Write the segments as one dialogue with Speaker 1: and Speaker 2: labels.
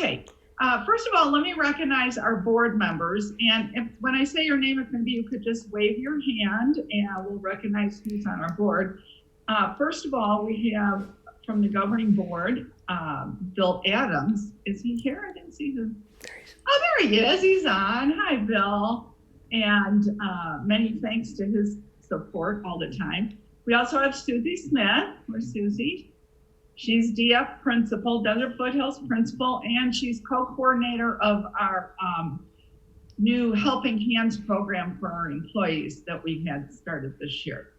Speaker 1: Okay. First of all, let me recognize our board members. And when I say your name, if maybe you could just wave your hand and we'll recognize who's on our board. First of all, we have from the governing board, Bill Adams. Is he here? I didn't see him. Oh, there he is. He's on. Hi, Bill. And many thanks to his support all the time. We also have Susie Smith. Where's Susie? She's DF principal, Desert Foothills principal, and she's co-coordinator of our new Helping Hands program for our employees that we had started this year.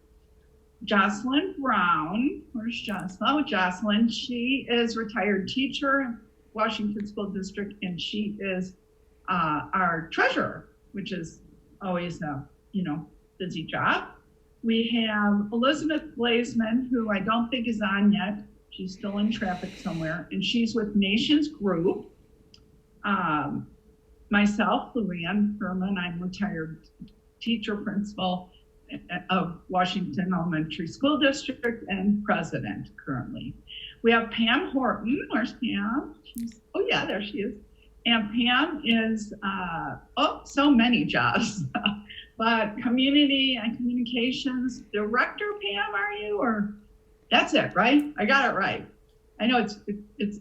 Speaker 1: Jocelyn Brown, where's Jocelyn? Oh, Jocelyn, she is retired teacher, Washington School District, and she is our treasurer, which is always a busy job. We have Elizabeth Blazeman, who I don't think is on yet. She's still in traffic somewhere, and she's with Nations Group. Myself, Luann Herman, I'm retired teacher principal of Washington Elementary School District and president currently. We have Pam Horton. Where's Pam? Oh yeah, there she is. And Pam is, so many jobs, but community and communications director, Pam, are you? Or that's it, right? I got it right. I know it's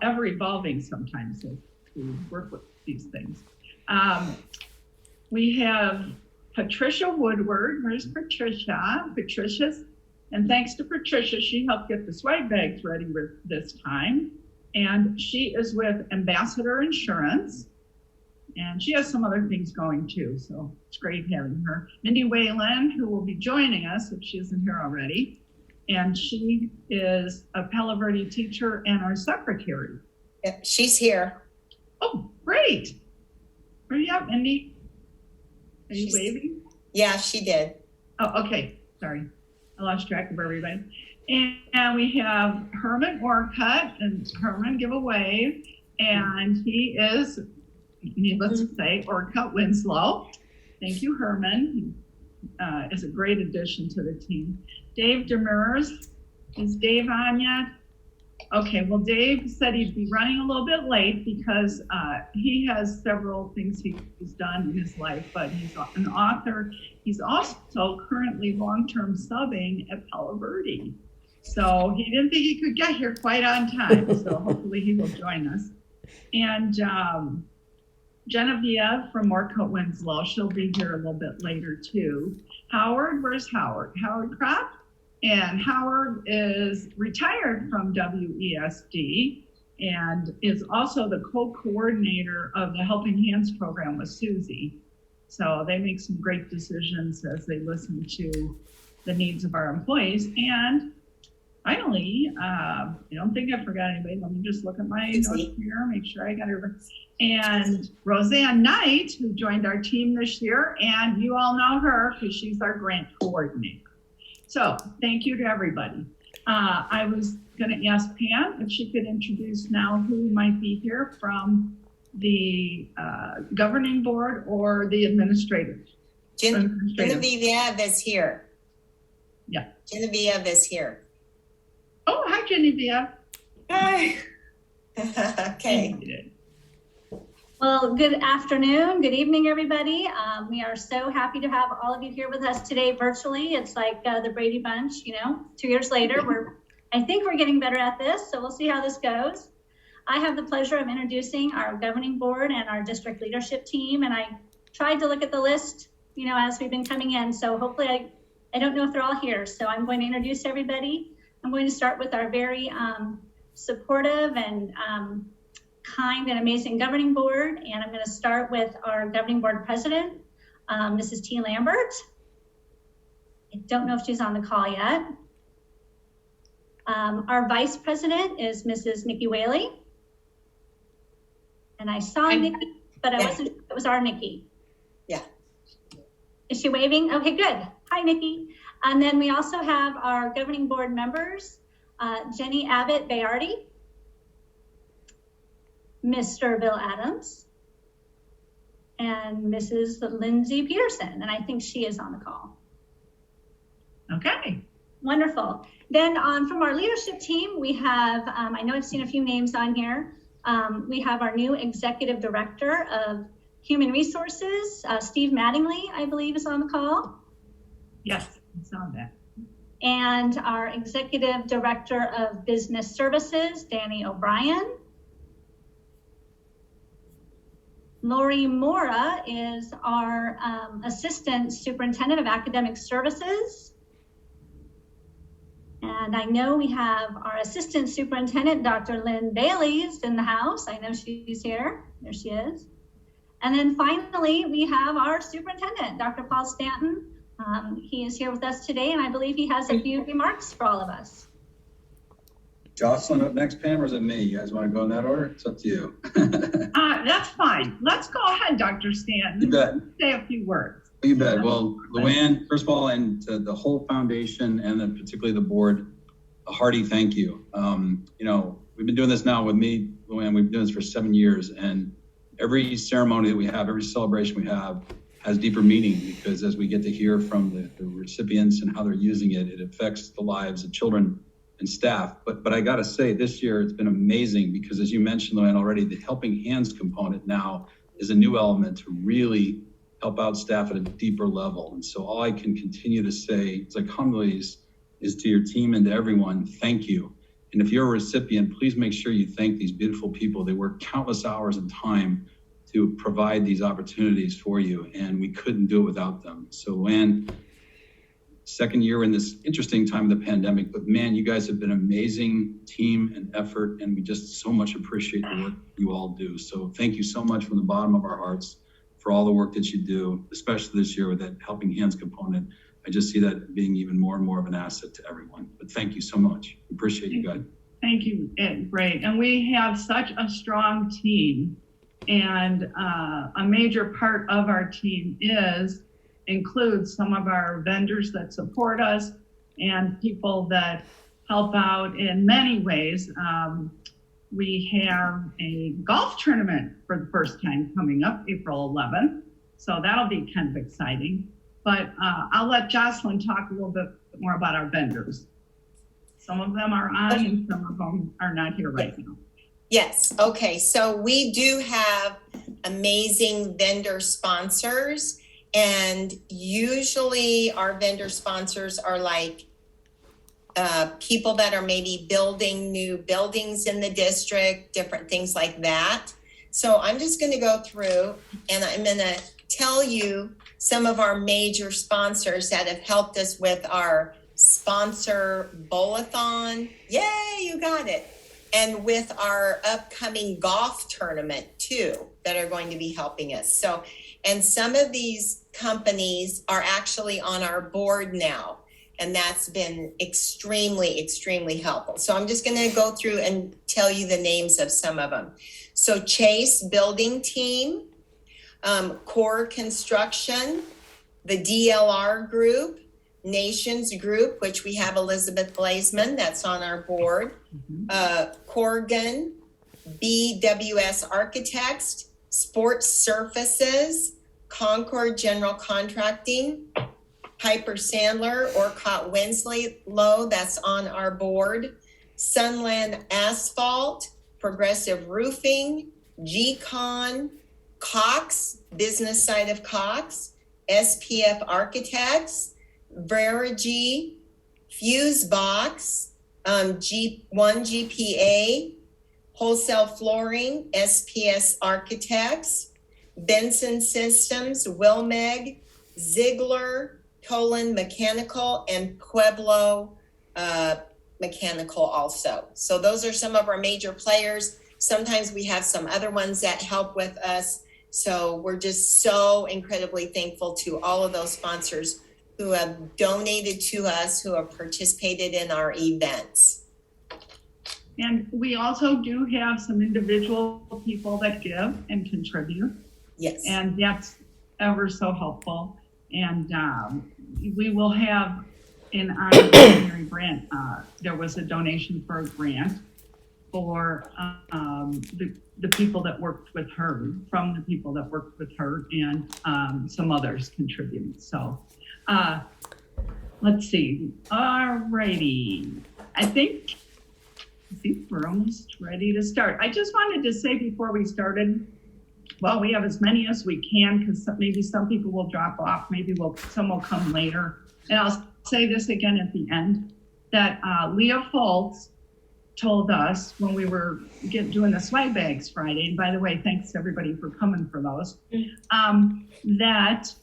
Speaker 1: ever evolving sometimes to work with these things. We have Patricia Woodward. Where's Patricia? And thanks to Patricia, she helped get the swag bags ready this time. And she is with Ambassador Insurance. And she has some other things going too, so it's great having her. Mindy Whalen, who will be joining us if she isn't here already. And she is a Palo Verde teacher and our secretary.
Speaker 2: Yep, she's here.
Speaker 1: Oh, great. Where are you at, Mindy? Are you waving?
Speaker 2: Yeah, she did.
Speaker 1: Oh, okay. Sorry. I lost track of everybody. And we have Herman Orcutt, and Herman, give a wave. And he is, needless to say, Orcutt Winslow. Thank you, Herman. He is a great addition to the team. Dave Demers, is Dave on yet? Okay, well, Dave said he'd be running a little bit late because he has several things he's done in his life, but he's an author. He's also currently long-term subbing at Palo Verde. So he didn't think he could get here quite on time. So hopefully he will join us. And Genevieve from Orcutt Winslow, she'll be here a little bit later too. Howard, where's Howard? Howard Kropp. And Howard is retired from WESD and is also the co-coordinator of the Helping Hands program with Susie. So they make some great decisions as they listen to the needs of our employees. And finally, I don't think I forgot anybody. Let me just look at my notes here, make sure I got everybody. And Roseanne Knight, who joined our team this year, and you all know her because she's our grant coordinator. So thank you to everybody. I was going to ask Pam if she could introduce now who might be here from the governing board or the administrative.
Speaker 2: Genevieve is here.
Speaker 1: Yeah.
Speaker 2: Genevieve is here.
Speaker 1: Oh, hi, Genevieve.
Speaker 2: Hi. Okay.
Speaker 3: Well, good afternoon, good evening, everybody. We are so happy to have all of you here with us today virtually. It's like the Brady Bunch, 2 years later. I think we're getting better at this, so we'll see how this goes. I have the pleasure of introducing our governing board and our district leadership team, and I tried to look at the list, as we've been coming in. So hopefully, I don't know if they're all here. So I'm going to introduce everybody. I'm going to start with our very supportive and kind and amazing governing board. And I'm going to start with our governing board president, Mrs. T. Lambert. I don't know if she's on the call yet. Our vice president is Mrs. Nikki Whaley. And I saw Nikki, but I wasn't sure it was our Nikki.
Speaker 2: Yeah.
Speaker 3: Is she waving? Okay, good. Hi, Nikki. And then we also have our governing board members, Jenny Abbott Bayardi, Mr. Bill Adams, and Mrs. Lindsay Peterson. And I think she is on the call.
Speaker 1: Okay.
Speaker 3: Wonderful. Then from our leadership team, we have, I know I've seen a few names on here. We have our new Executive Director of Human Resources, Steve Mattingly, I believe, is on the call.
Speaker 1: Yes, I saw that.
Speaker 3: And our Executive Director of Business Services, Danny O'Brien. Lori Mora is our Assistant Superintendent of Academic Services. And I know we have our Assistant Superintendent, Dr. Lynn Bailey, is in the house. I know she's here. There she is. And then finally, we have our Superintendent, Dr. Paul Stanton. He is here with us today, and I believe he has a few remarks for all of us.
Speaker 4: Jocelyn up next, Pam, or is it me? You guys want to go in that order? It's up to you.
Speaker 1: That's fine. Let's go ahead, Dr. Stanton.
Speaker 4: You bet.
Speaker 1: Say a few words.
Speaker 4: You bet. Well, Luann, first of all, and to the whole foundation and then particularly the board, a hearty thank you. We've been doing this now with me, Luann, we've been doing this for 7 years, and every ceremony that we have, every celebration we have has deeper meaning, because as we get to hear from the recipients and how they're using it, it affects the lives of children and staff. But I got to say, this year it's been amazing because, as you mentioned, Luann, already, the helping hands component now is a new element to really help out staff at a deeper level. And so all I can continue to say, it's like humblies, is to your team and to everyone, thank you. And if you're a recipient, please make sure you thank these beautiful people. They work countless hours of time to provide these opportunities for you, and we couldn't do it without them. So Luann, second year in this interesting time of the pandemic, but man, you guys have been an amazing team and effort, and we just so much appreciate the work you all do. So thank you so much from the bottom of our hearts for all the work that you do, especially this year with that helping hands component. I just see that being even more and more of an asset to everyone. But thank you so much. Appreciate you guys.
Speaker 1: Thank you, Ed. Great. And we have such a strong team. And a major part of our team includes some of our vendors that support us and people that help out in many ways. We have a golf tournament for the first time coming up April 11th. So that'll be kind of exciting. But I'll let Jocelyn talk a little bit more about our vendors. Some of them are on and some of them are not here right now.
Speaker 2: Yes. Okay. So we do have amazing vendor sponsors, and usually our vendor sponsors are like people that are maybe building new buildings in the district, different things like that. So I'm just going to go through and I'm going to tell you some of our major sponsors that have helped us with our sponsor bowl-a-thon. Yay, you got it. And with our upcoming golf tournament too, that are going to be helping us. So, and some of these companies are actually on our board now, and that's been extremely, extremely helpful. So I'm just gonna go through and tell you the names of some of them. So Chase Building Team, Core Construction, the DLR Group, Nations Group, which we have Elizabeth Blazeman, that's on our board, Corgan, BWS Architects, Sports Surfaces, Concord General Contracting, Piper Sandler, Orcott Winslow, that's on our board, Sunland Asphalt, Progressive Roofing, GCon, Cox, business side of Cox, SPF Architects, Verigy, Fusebox, G1 GPA, Wholesale Flooring, SPS Architects, Benson Systems, Wilmeg, Ziegler, Tolan Mechanical, and Pueblo Mechanical also. So those are some of our major players. Sometimes we have some other ones that help with us. So we're just so incredibly thankful to all of those sponsors who have donated to us, who have participated in our events.
Speaker 1: And we also do have some individual people that give and contribute.
Speaker 2: Yes.
Speaker 1: And that's ever so helpful. And we will have in honor of Mary Brandt, there was a donation for a grant for the people that worked with her, from the people that worked with her, and some others contributed. So let's see. All righty. I think See, we're almost ready to start. I just wanted to say before we started, well, we have as many as we can because maybe some people will drop off, maybe some will come later. And I'll say this again at the end, that Leah Foltz told us when we were doing the swag bags Friday, and by the way, thanks to everybody for coming for those, that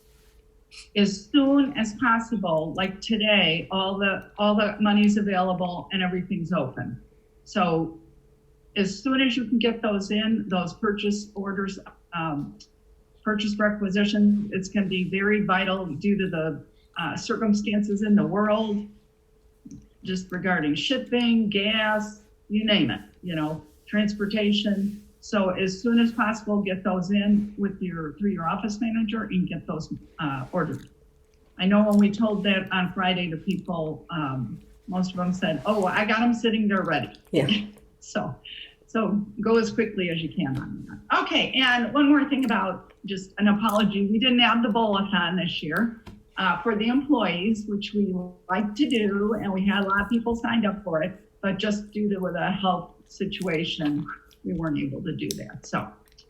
Speaker 1: as soon as possible, like today, all the money's available and everything's open. So as soon as you can get those in, those purchase orders, purchase requisitions, it's going to be very vital due to the circumstances in the world, just regarding shipping, gas, you name it, transportation. So as soon as possible, get those in through your office manager and get those ordered. I know when we told that on Friday to people, most of them said, "Oh, I got them sitting there ready."
Speaker 5: Yeah.
Speaker 1: So go as quickly as you can on that. Okay, and one more thing about just an apology. We didn't have the bowl-a-thon this year for the employees, which we like to do, and we had a lot of people signed up for it, but just due to the health situation, we weren't able to do that. So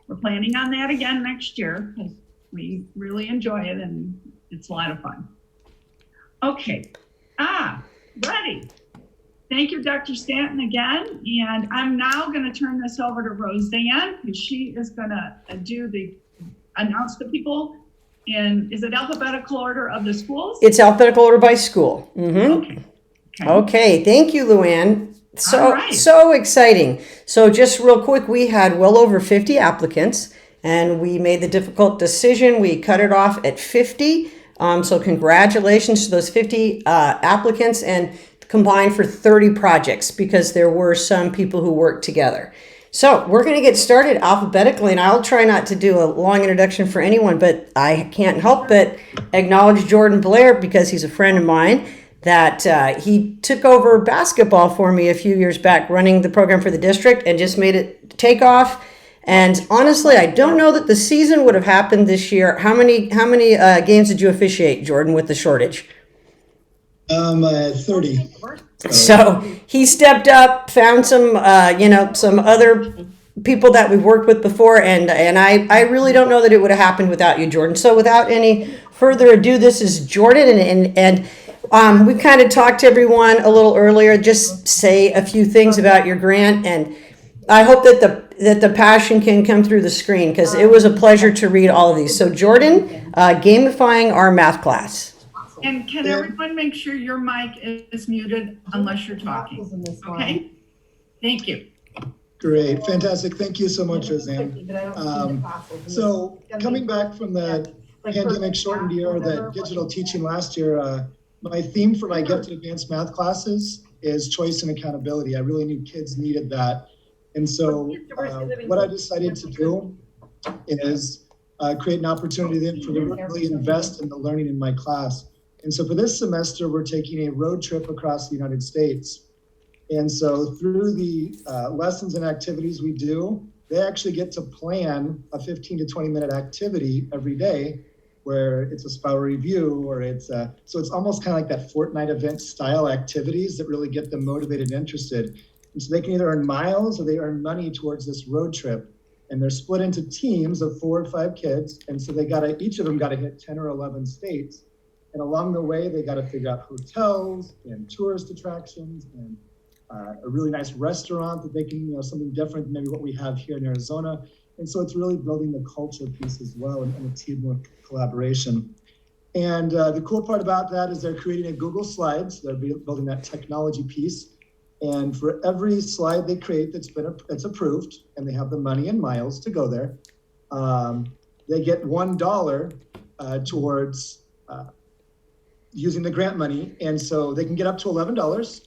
Speaker 1: we're planning on that again next year because we really enjoy it and it's a lot of fun. Okay, ready. Thank you, Dr. Stanton, again. And I'm now going to turn this over to Roseanne because she is going to announce to people is it alphabetical order of the schools?
Speaker 5: It's alphabetical order by school.
Speaker 1: Okay.
Speaker 5: Okay, thank you, Luann.
Speaker 1: All right.
Speaker 5: So exciting. So just real quick, we had well over 50 applicants and we made the difficult decision. We cut it off at 50. So congratulations to those 50 applicants and combined for 30 projects because there were some people who worked together. So we're going to get started alphabetically, and I'll try not to do a long introduction for anyone, but I can't help but acknowledge Jordan Blair because he's a friend of mine that he took over basketball for me a few years back, running the program for the district and just made it take off. And honestly, I don't know that the season would have happened this year. How many games did you officiate, Jordan, with the shortage?
Speaker 6: 30.
Speaker 5: So he stepped up, found some other people that we've worked with before, and I really don't know that it would have happened without you, Jordan. So without any further ado, this is Jordan, and we kind of talked to everyone a little earlier. Just say a few things about your grant, and I hope that the passion can come through the screen because it was a pleasure to read all of these. So Jordan, gamifying our math class.
Speaker 1: And can everyone make sure your mic is muted unless you're talking? Okay? Thank you.
Speaker 6: Great, fantastic. Thank you so much, Roseanne. So coming back from the pandemic shortened year, the digital teaching last year, my theme for my gifted advanced math classes is choice and accountability. I really knew kids needed that. And so what I decided to do is create an opportunity then for them to really invest in the learning in my class. And so for this semester, we're taking a road trip across the United States. And so through the lessons and activities we do, they actually get to plan a 15 to 20 minute activity every day where it's a spower review or so it's almost kind of like that Fortnite event style activities that really get them motivated and interested. And so they can either earn miles or they earn money towards this road trip. And they're split into teams of 4 or 5 kids. And so each of them got to hit 10 or 11 states. And along the way, they got to figure out hotels and tourist attractions and a really nice restaurant that they can, something different than maybe what we have here in Arizona. And so it's really building the culture piece as well and a teamwork collaboration. And the cool part about that is they're creating a Google Slides. They're building that technology piece. And for every slide they create that's approved, and they have the money and miles to go there, they get $1 towards using the grant money. And so they can get up to $11.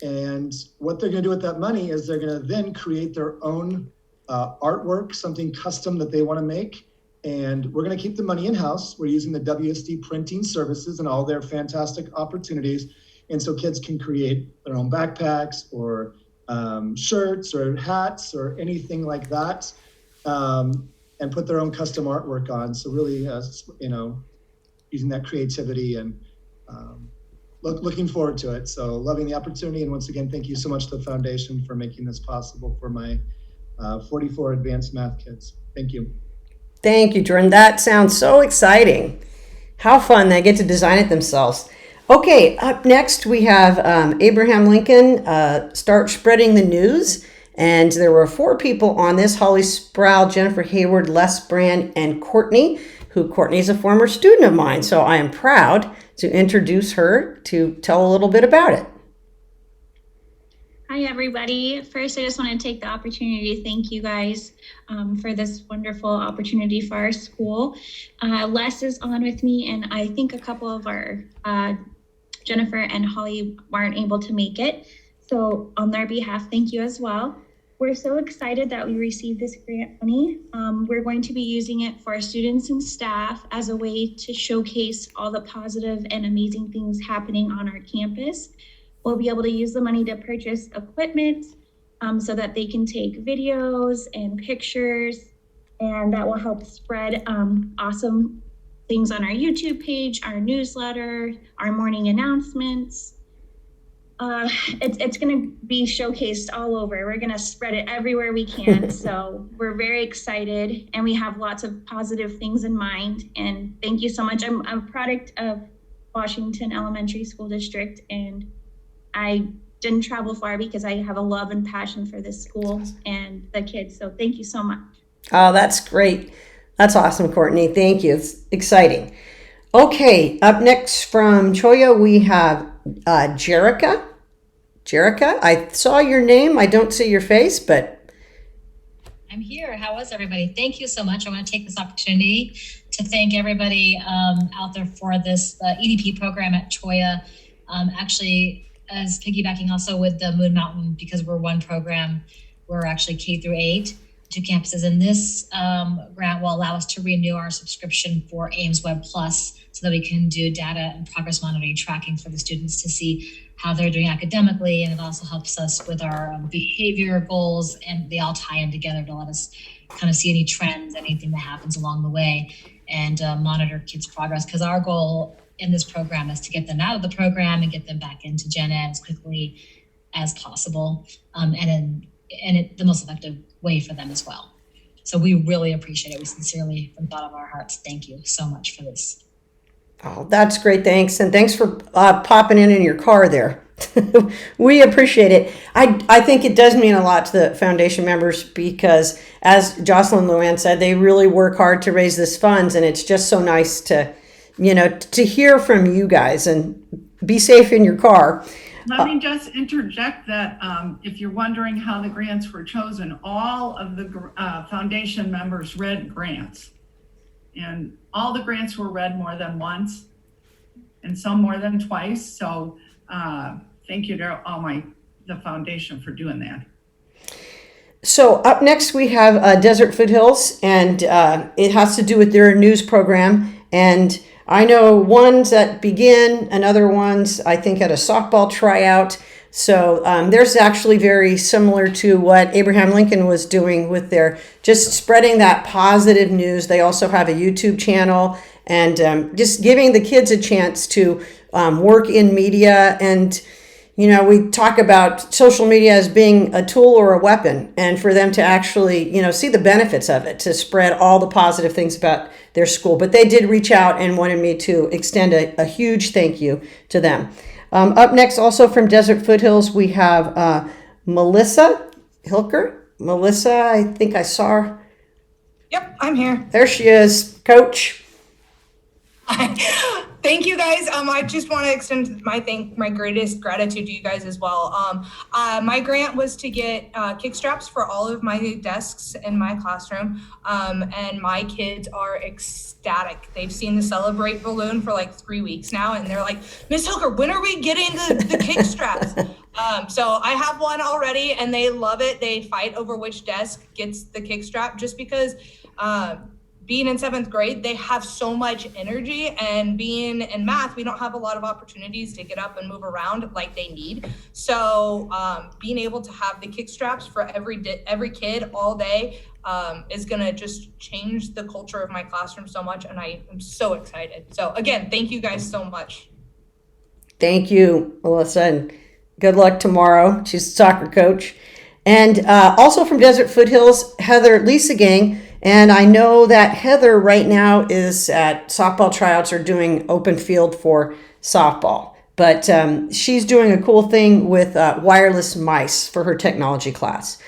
Speaker 6: And what they're going to do with that money is they're going to then create their own artwork, something custom that they want to make. And we're going to keep the money in-house. We're using the WESD printing services and all their fantastic opportunities. And so kids can create their own backpacks or shirts or hats or anything like that, and put their own custom artwork on. So really, using that creativity and looking forward to it. So loving the opportunity. And once again, thank you so much to the foundation for making this possible for my 44 advanced math kids. Thank you.
Speaker 5: Thank you, Jordan. That sounds so exciting. How fun. They get to design it themselves. Okay, up next we have Abraham Lincoln, Start Spreading the News. And there were 4 people on this: Holly Sproul, Jennifer Hayward, Les Brand, and Courtney, who Courtney is a former student of mine. So I am proud to introduce her to tell a little bit about it.
Speaker 7: Hi, everybody. First, I just want to take the opportunity to thank you guys for this wonderful opportunity for our school. Les is on with me, and I think a couple of our Jennifer and Holly weren't able to make it. So on their behalf, thank you as well. We're so excited that we received this grant money. We're going to be using it for our students and staff as a way to showcase all the positive and amazing things happening on our campus. We'll be able to use the money to purchase equipment so that they can take videos and pictures, and that will help spread awesome things on our YouTube page, our newsletter, our morning announcements. It's going to be showcased all over. We're going to spread it everywhere we can. So we're very excited, and we have lots of positive things in mind. And thank you so much. I'm a product of Washington Elementary School District, and I didn't travel far because I have a love and passion for this school and the kids. So thank you so much.
Speaker 5: Oh, that's great. That's awesome, Courtney. Thank you. It's exciting. Okay, up next from Choya, we have Jerica. Jerica, I saw your name. I don't see your face, but
Speaker 8: I'm here. How is everybody? Thank you so much. I want to take this opportunity to thank everybody out there for this EDP program at Choya. Actually, as piggybacking also with the Moon Mountain, because we're one program, we're actually K through 8, 2 campuses. And this grant will allow us to renew our subscription for Ames Web Plus so that we can do data and progress monitoring tracking for the students to see how they're doing academically. And it also helps us with our behavior goals, and they all tie in together to let us kind of see any trends, anything that happens along the way, and monitor kids' progress. Because our goal in this program is to get them out of the program and get them back into Gen Ed as quickly as possible, and the most effective way for them as well. So we really appreciate it. We sincerely, from the bottom of our hearts, thank you so much for this.
Speaker 5: oh, that's great. Thanks. And thanks for popping in your car there. We appreciate it. I think it does mean a lot to the foundation members because, as Jocelyn Luann said, they really work hard to raise this funds, and it's just so nice to hear from you guys. And be safe in your car.
Speaker 1: Let me just interject that if you're wondering how the grants were chosen, all of the foundation members read grants, and all the grants were read more than once and some more than twice. So thank you to the foundation for doing that.
Speaker 5: So up next we have Desert Foothills, and it has to do with their news program. And I know ones that begin and other ones, I think, at a softball tryout. So there's actually very similar to what Abraham Lincoln was doing with their just spreading that positive news. They also have a YouTube channel, and just giving the kids a chance to work in media. And, we talk about social media as being a tool or a weapon, and for them to actually, see the benefits of it, to spread all the positive things about their school. But they did reach out and wanted me to extend a huge thank you to them. Up next, also from Desert Foothills, we have Melissa Hilker. Melissa, I think I saw her.
Speaker 9: Yep, I'm here.
Speaker 5: There she is, Coach.
Speaker 9: Thank you guys. I just want to extend my greatest gratitude to you guys as well. My grant was to get kick straps for all of my desks in my classroom, and my kids are ecstatic. They've seen the Celebrate balloon for like 3 weeks now, and they're like, Miss Hilker, when are we getting the kick straps? So I have one already, and they love it. They fight over which desk gets the kick strap, just because being in 7th grade, they have so much energy, and being in math, we don't have a lot of opportunities to get up and move around like they need. So being able to have the kick straps for every kid all day is gonna just change the culture of my classroom so much, and I am so excited. So again, thank you guys so much.
Speaker 5: Thank you, Melissa, and good luck tomorrow. She's a soccer coach. And also from Desert Foothills, Heather Lisa Gang. And I know that Heather right now is at softball tryouts or doing open field for softball. But she's doing a cool thing with wireless mice for her technology class.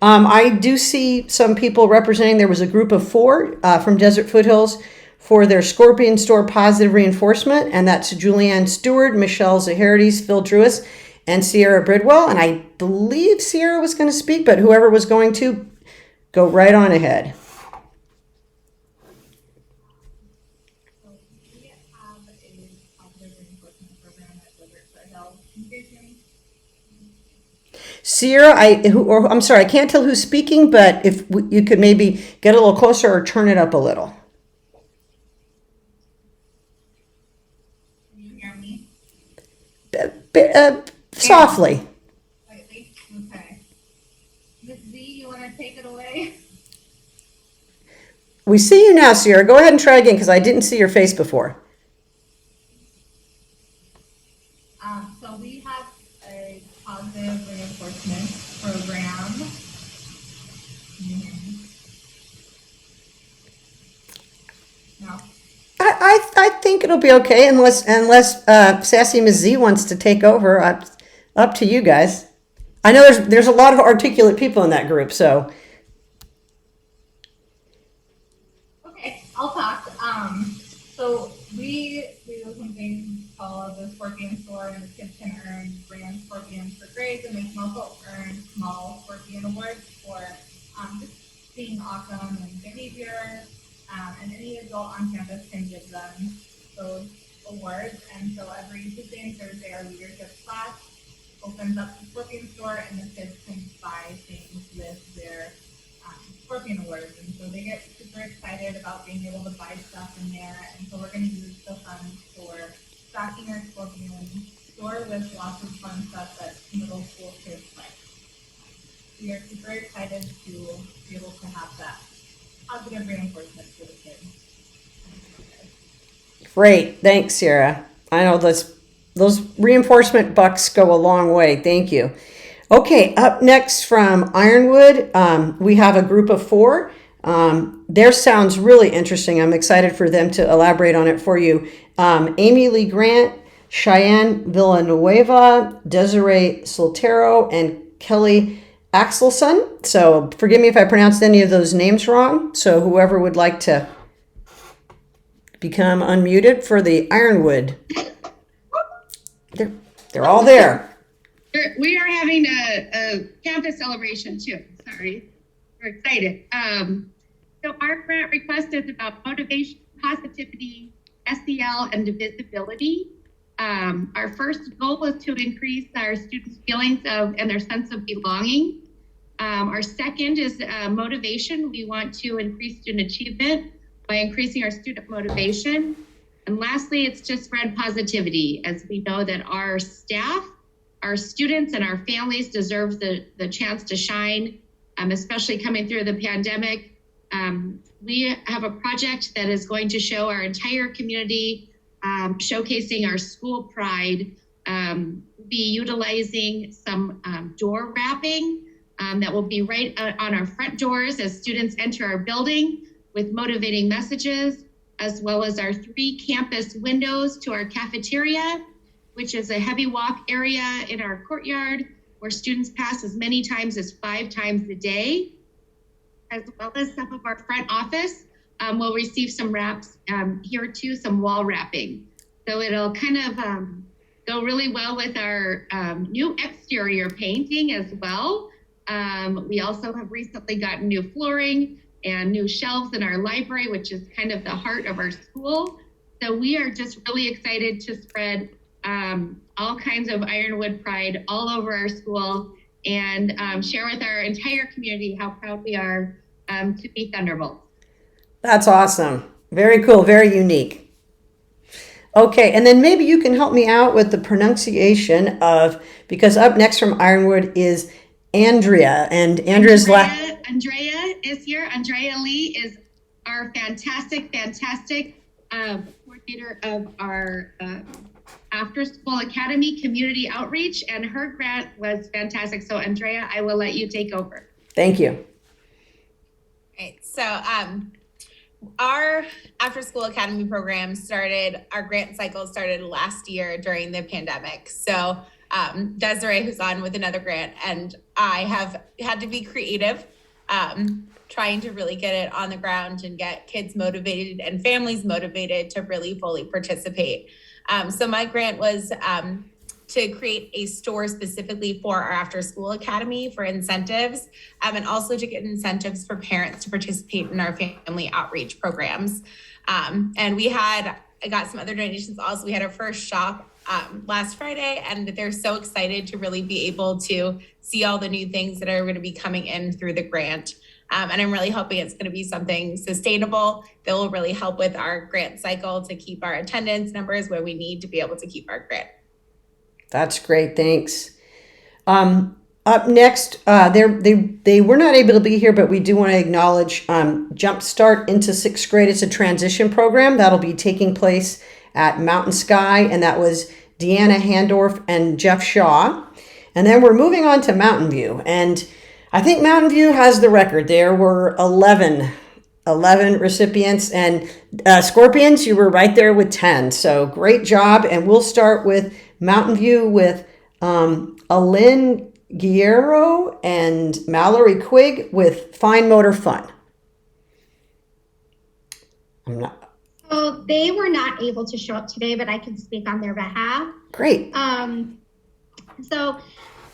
Speaker 5: I do see some people representing. There was a group of 4 from Desert Foothills for their Scorpion Store Positive Reinforcement, and that's Julianne Stewart, Michelle Zaharides, Phil Druis, and Sierra Bridwell. And I believe Sierra was going to speak, but whoever was going to, go right on ahead. Sierra, I'm sorry, I can't tell who's speaking, but if you could maybe get a little closer or turn it up a little.
Speaker 10: Can you hear me?
Speaker 5: Softly.
Speaker 10: Slightly? Okay. Ms. Z, you want to take it away?
Speaker 5: We see you now, Sierra. Go ahead and try again because I didn't see your face before.
Speaker 10: So we have a positive reinforcement program. Can you hear me? No.
Speaker 5: I think it'll be okay unless Sassy Ms. Z wants to take over. Up to you guys. I know there's a lot of articulate people in that group, so.
Speaker 10: Okay, I'll talk. So we do something called the Scorpion Store, and the kids can earn brand scorpions for grades, and they can also earn small scorpion awards for just being awesome and behavior. And any adult on campus can give them those awards. And so every Tuesday and Thursday, our leadership class opens up the Scorpion Store, and the kids can buy things with their Scorpion awards. And so they get super excited about being able to buy stuff in there. And so we're going to use the funds for stocking our Scorpion store with lots of fun stuff that middle school kids like. We are super excited to be able to have that positive reinforcement for the kids.
Speaker 5: Great. Thanks, Sierra. I know those reinforcement bucks go a long way. Thank you. Okay, up next from Ironwood, we have a group of 4. Theirs sounds really interesting. I'm excited for them to elaborate on it for you. Amy Lee Grant, Cheyenne Villanueva, Desiree Soltero, and Kelly Axelson. So forgive me if I pronounced any of those names wrong. So whoever would like to become unmuted for the Ironwood. They're all there.
Speaker 11: We are having a campus celebration too. Sorry, we're excited. So our grant request is about motivation, positivity, SEL, and divisibility. Our first goal is to increase our students' feelings of and their sense of belonging. Our second is motivation. We want to increase student achievement by increasing our student motivation. And lastly, it's to spread positivity, as we know that our staff, our students, and our families deserve the chance to shine, especially coming through the pandemic. We have a project that is going to show our entire community, showcasing our school pride, be utilizing some door wrapping that will be right on our front doors as students enter our building with motivating messages, as well as our 3 campus windows to our cafeteria, which is a heavy walk area in our courtyard where students pass as many times as 5 times a day, as well as some of our front office will receive some wraps here too, some wall wrapping. So it'll kind of go really well with our new exterior painting as well. We also have recently gotten new flooring and new shelves in our library, which is kind of the heart of our school. So we are just really excited to spread all kinds of Ironwood pride all over our school and share with our entire community how proud we are to be Thunderbolts.
Speaker 5: That's awesome. Very cool. Very unique. Okay, and then maybe you can help me out with the pronunciation of, because up next from Ironwood is Andrea, and Andrea
Speaker 11: is here. Andrea Lee is our fantastic coordinator of our After School Academy Community Outreach, and her grant was fantastic. So Andrea, I will let you take over.
Speaker 5: Thank you.
Speaker 12: Right. So our After School Academy program our grant cycle started last year during the pandemic. So Desiree, who's on with another grant, and I have had to be creative, trying to really get it on the ground and get kids motivated and families motivated to really fully participate. So my grant was to create a store specifically for our After School Academy for incentives, and also to get incentives for parents to participate in our family outreach programs. And I got some other donations also. We had our first shop last Friday, and they're so excited to really be able to see all the new things that are going to be coming in through the grant. And I'm really hoping it's going to be something sustainable that will really help with our grant cycle to keep our attendance numbers where we need to be able to keep our grant.
Speaker 5: That's great. Thanks. Up next, they were not able to be here, but we do want to acknowledge Jumpstart into 6th grade. It's a transition program that'll be taking place at Mountain Sky, and that was Deanna Handorf and Jeff Shaw. And then we're moving on to Mountain View, and I think Mountain View has the record. There were 11 recipients, and Scorpions, you were right there with 10. So great job. And we'll start with Mountain View with Alin Guerrero and Mallory Quigg with Fine Motor Fun.
Speaker 13: So they were not able to show up today, but I can speak on their behalf.
Speaker 5: Great.
Speaker 13: So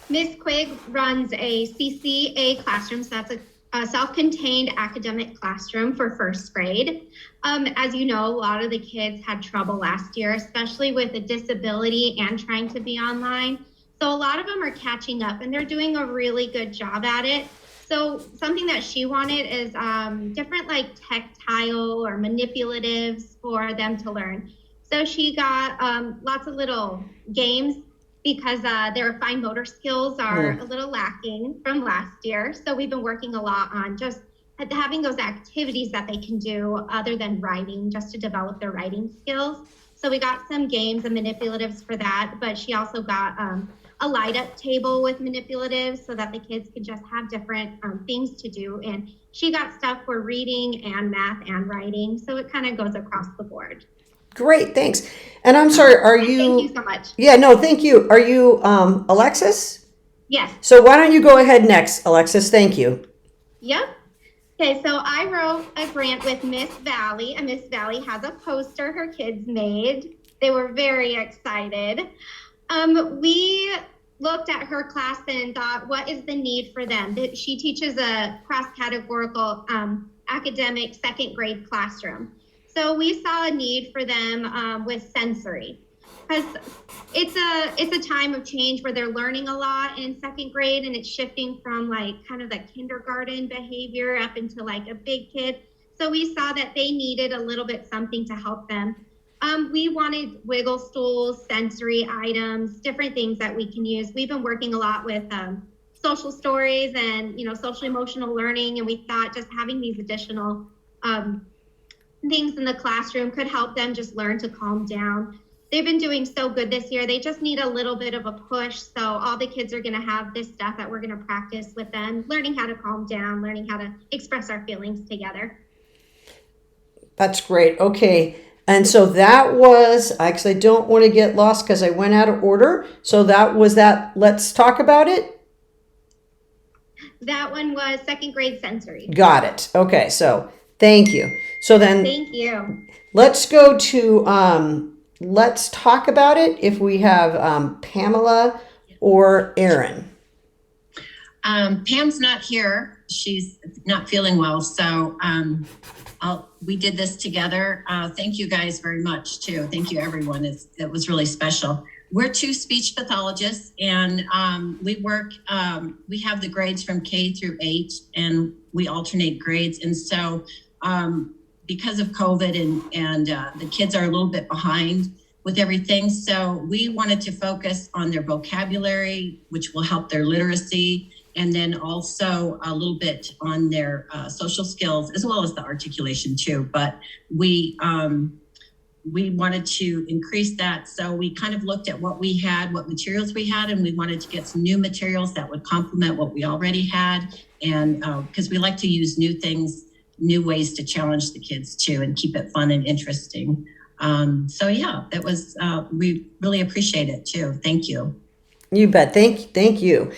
Speaker 13: Ms. Quigg runs a Cca Classroom, so that's a self-contained academic classroom for 1st grade. As you know, a lot of the kids had trouble last year, especially with a disability and trying to be online. So a lot of them are catching up, and they're doing a really good job at it. So something that she wanted is different like tactile or manipulatives for them to learn. So she got lots of little games because their fine motor skills are a little lacking from last year. So we've been working a lot on just having those activities that they can do other than writing, just to develop their writing skills. So we got some games and manipulatives for that, but she also got a light up table with manipulatives so that the kids could just have different things to do. And she got stuff for reading and math and writing. So it kind of goes across the board.
Speaker 5: Great, thanks. And I'm sorry, are you?
Speaker 13: Thank you so much.
Speaker 5: Yeah, no, thank you. Are you Alexis?
Speaker 13: Yes.
Speaker 5: So why don't you go ahead next, Alexis? Thank you.
Speaker 13: Yep. Okay, so I wrote a grant with Miss Valley, and Miss Valley has a poster her kids made. They were very excited. We looked at her class and thought, what is the need for them? She teaches a cross-categorical academic 2nd grade classroom. So we saw a need for them with sensory, because it's a time of change where they're learning a lot in 2nd grade, and it's shifting from like kind of the kindergarten behavior up into like a big kid. So we saw that they needed a little bit something to help them. We wanted wiggle stools, sensory items, different things that we can use. We've been working a lot with social stories and social emotional learning, and we thought just having these additional things in the classroom could help them just learn to calm down. They've been doing so good this year. They just need a little bit of a push. So all the kids are going to have this stuff that we're going to practice with them, learning how to calm down, learning how to express our feelings together.
Speaker 5: That's great. Okay. And so that was, actually, I don't want to get lost because I went out of order. So that was that. Let's talk about it.
Speaker 13: That one was 2nd grade sensory.
Speaker 5: Got it. Okay. So thank you. So then
Speaker 13: thank you.
Speaker 5: Let's go to, let's talk about it. If we have Pamela or Erin.
Speaker 14: Pam's not here. She's not feeling well. So we did this together. Thank you guys very much too. Thank you everyone. It was really special. We're 2 speech pathologists, and we work, we have the grades from K through 8, and we alternate grades. And so because of COVID and the kids are a little bit behind with everything. So we wanted to focus on their vocabulary, which will help their literacy, and then also a little bit on their social skills, as well as the articulation too. But we we wanted to increase that. So we kind of looked at what we had, what materials we had, and we wanted to get some new materials that would complement what we already had. And because we like to use new things, new ways to challenge the kids too, and keep it fun and interesting. So yeah, that was, we really appreciate it too. Thank you.
Speaker 5: You bet. Thank you.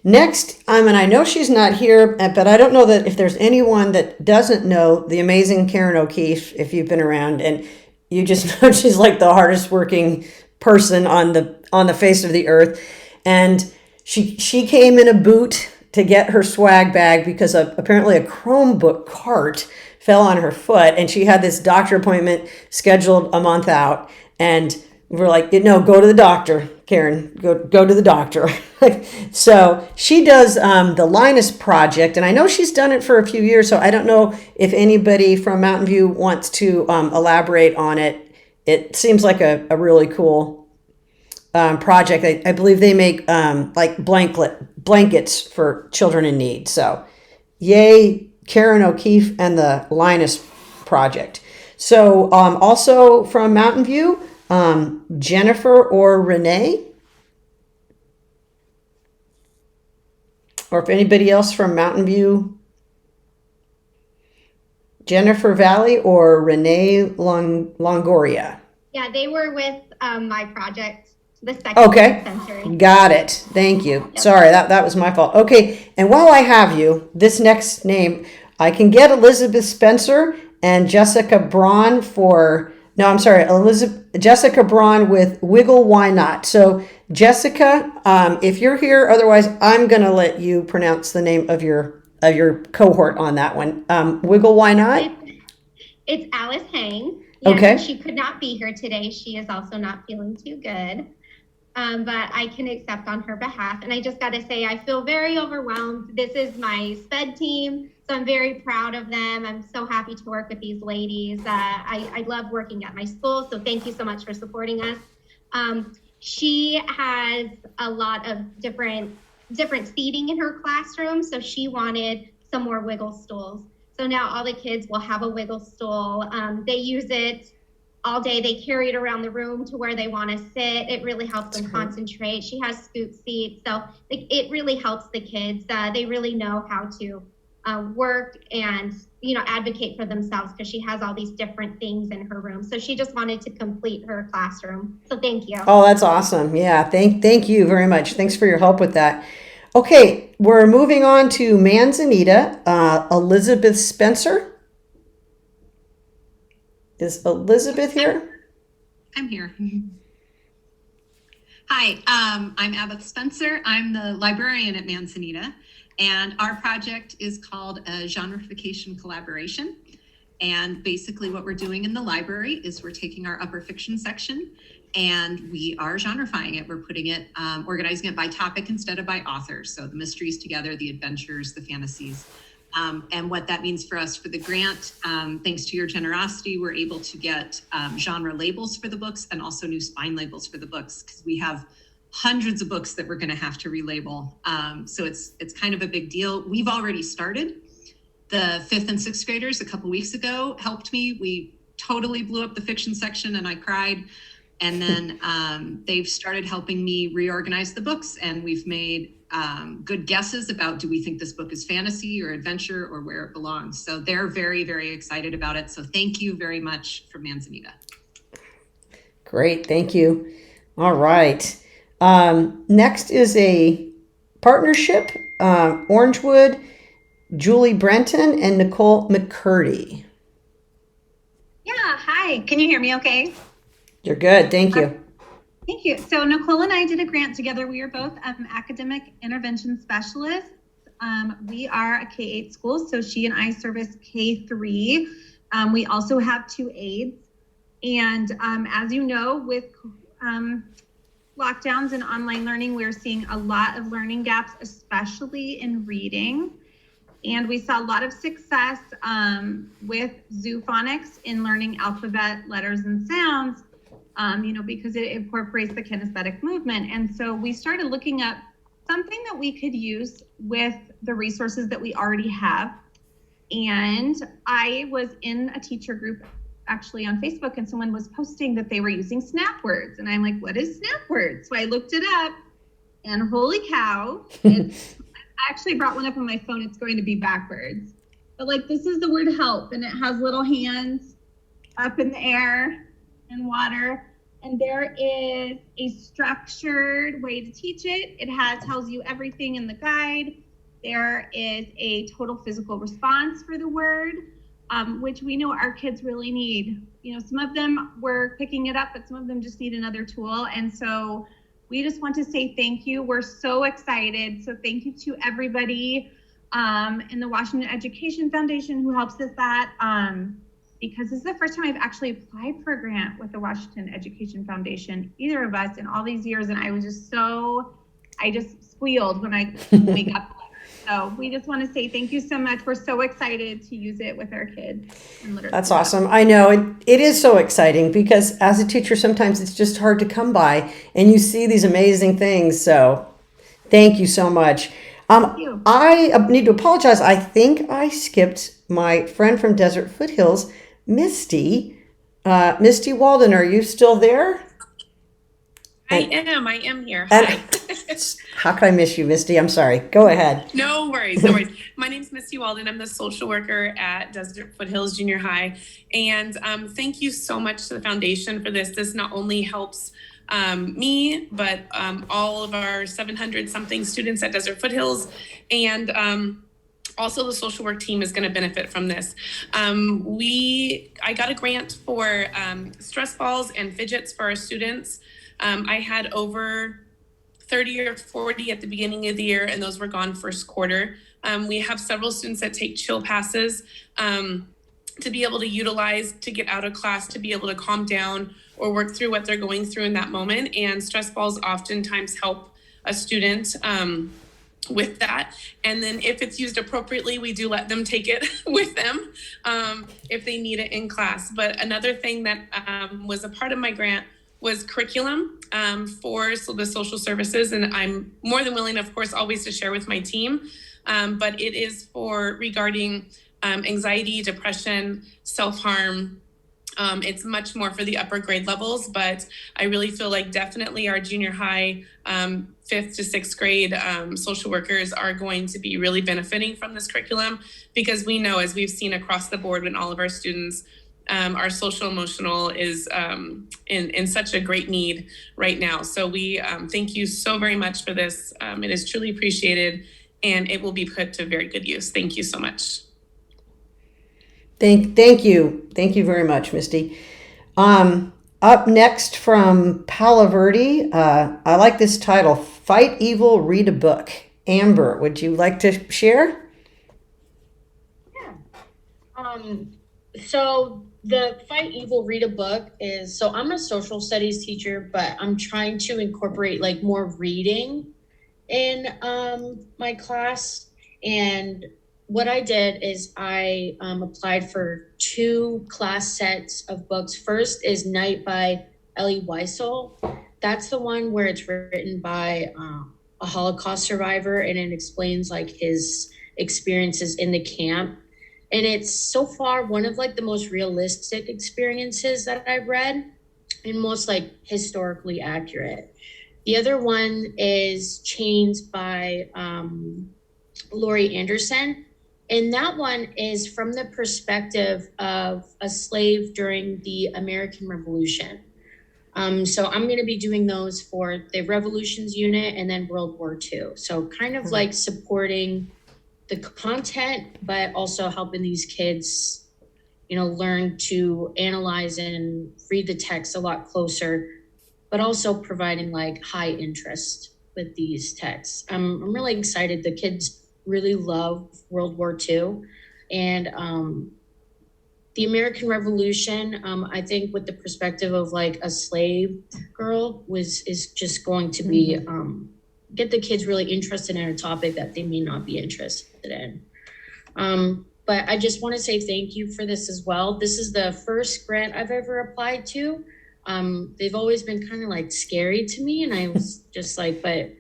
Speaker 5: Next, and I know she's not here, but I don't know that if there's anyone that doesn't know the amazing Karen O'Keefe, if you've been around, and you just know she's like the hardest working person on the face of the earth. And she came in a boot to get her swag bag because apparently a Chromebook cart fell on her foot, and she had this doctor appointment scheduled a month out. And we're like, no, go to the doctor, Karen, go to the doctor. So she does the Linus Project, and I know she's done it for a few years, so I don't know if anybody from Mountain View wants to elaborate on it. It seems like a really cool project. I believe they make like blankets for children in need. So yay, Karen O'Keefe and the Linus Project. So also from Mountain View, Jennifer or Renee, or if anybody else from Mountain View, Jennifer Valley or Renee Longoria.
Speaker 13: Yeah, they were with my project, the second sensory.
Speaker 5: Got it. Thank you. Yep. Sorry, that was my fault. Okay, and while I have you, this next name, I can get Elizabeth Spencer and Jessica Braun Jessica Braun with Wiggle Why Not. So Jessica, if you're here, otherwise I'm going to let you pronounce the name of your cohort on that one. Wiggle Why Not?
Speaker 13: It's Alice Hang. Yes,
Speaker 5: okay.
Speaker 13: She could not be here today. She is also not feeling too good. But I can accept on her behalf. And I just got to say, I feel very overwhelmed. This is my SPED team, so I'm very proud of them. I'm so happy to work with these ladies. I love working at my school, so thank you so much for supporting us. She has a lot of different seating in her classroom, so she wanted some more wiggle stools. So now all the kids will have a wiggle stool. They use it all day. They carry it around the room to where they want to sit. It really helps them concentrate. She has scoot seats, so it really helps the kids. They really know how to work and advocate for themselves because she has all these different things in her room. So she just wanted to complete her classroom. So thank you.
Speaker 5: Oh, that's awesome. Yeah, thank you very much. Thanks for your help with that. Okay, we're moving on to Manzanita, Elizabeth Spencer. Is Elizabeth here?
Speaker 15: I'm here. Hi, I'm Abbott Spencer. I'm the librarian at Manzanita, and our project is called a genreification collaboration. And basically what we're doing in the library is we're taking our upper fiction section and we are genrefying it. We're putting it, organizing it by topic instead of by author. So the mysteries together, the adventures, the fantasies. And what that means for us for the grant, thanks to your generosity, we're able to get genre labels for the books and also new spine labels for the books because we have hundreds of books that we're going to have to relabel. So it's kind of a big deal. We've already started. The 5th and 6th graders a couple weeks ago helped me. We totally blew up the fiction section and I cried. And then they've started helping me reorganize the books, and we've made good guesses about do we think this book is fantasy or adventure or where it belongs. So they're very, very excited about it. So thank you very much from Manzanita.
Speaker 5: Great, thank you. All right. Next is a partnership, Orangewood, Julie Brenton and Nicole McCurdy.
Speaker 16: Yeah, hi. Can you hear me okay?
Speaker 5: You're good. Thank you.
Speaker 16: Thank you. So Nicole and I did a grant together. We are both academic intervention specialists. We are a K-8 school, so she and I service K-3. We also have 2 aides. And as you know, with lockdowns and online learning, we're seeing a lot of learning gaps, especially in reading. And we saw a lot of success with zoophonics in learning alphabet, letters, and sounds, because it incorporates the kinesthetic movement. And so we started looking up something that we could use with the resources that we already have. And I was in a teacher group actually on Facebook, and someone was posting that they were using snap words. And I'm like, what is snap words? So I looked it up, and holy cow, I actually brought one up on my phone. It's going to be backwards. But like, this is the word help, and it has little hands up in the air and water. And there is a structured way to teach it. It tells you everything in the guide. There is a total physical response for the word, which we know our kids really need. You know, some of them were picking it up, but some of them just need another tool. And so we just want to say thank you. We're so excited. So thank you to everybody in the Washington Education Foundation who helps us that. Because this is the first time I've actually applied for a grant with the Washington Education Foundation, either of us, in all these years. And I was just I just squealed when I got the letter. So we just want to say thank you so much. We're so excited to use it with our kids.
Speaker 5: That's awesome. I know it is so exciting because as a teacher, sometimes it's just hard to come by and you see these amazing things. So thank you so much.
Speaker 16: Thank you.
Speaker 5: I need to apologize. I think I skipped my friend from Desert Foothills, Misty. Misty Walden, are you still there?
Speaker 17: I am here. Hi.
Speaker 5: How could I miss you, Misty? I'm sorry. Go ahead.
Speaker 17: No worries. My name's Misty Walden. I'm the social worker at Desert Foothills Junior High. And thank you so much to the foundation for this. This not only helps me, but all of our 700 something students at Desert Foothills, and also the social work team is going to benefit from this. I got a grant for stress balls and fidgets for our students. I had over 30 or 40 at the beginning of the year, and those were gone first quarter. We have several students that take chill passes to be able to utilize to get out of class, to be able to calm down or work through what they're going through in that moment. And stress balls oftentimes help a student with that. And then if it's used appropriately, we do let them take it with them if they need it in class. But another thing that was a part of my grant was curriculum for the social services. And I'm more than willing, of course, always to share with my team. But it is regarding anxiety, depression, self-harm. It's much more for the upper grade levels, but I really feel like definitely our junior high, 5th to 6th grade social workers are going to be really benefiting from this curriculum, because we know, as we've seen across the board when all of our students, our social emotional is in such a great need right now. So we thank you so very much for this. It is truly appreciated, and it will be put to very good use. Thank you so much.
Speaker 5: Thank you. Thank you very much, Misty. Up next from Palo Verde, I like this title, Fight Evil, Read a Book. Amber, would you like to share?
Speaker 18: Yeah. So the Fight Evil, Read a Book is, so I'm a social studies teacher, but I'm trying to incorporate like more reading in my class. And what I did is I applied for 2 class sets of books. First is Night by Elie Wiesel. That's the one where it's written by a Holocaust survivor, and it explains like his experiences in the camp. And it's so far one of like the most realistic experiences that I've read, and most like historically accurate. The other one is Chains by Laurie Anderson. And that one is from the perspective of a slave during the American Revolution. So I'm going to be doing those for the Revolutions Unit and then World War II. So kind of like supporting the content, but also helping these kids, learn to analyze and read the text a lot closer, but also providing like high interest with these texts. I'm really excited. The kids really love World War II, and the American Revolution, I think with the perspective of like a slave girl is just going to be get the kids really interested in a topic that they may not be interested in. But I just want to say thank you for this as well. This is the first grant I've ever applied to. They've always been kind of like scary to me, and I was just like, but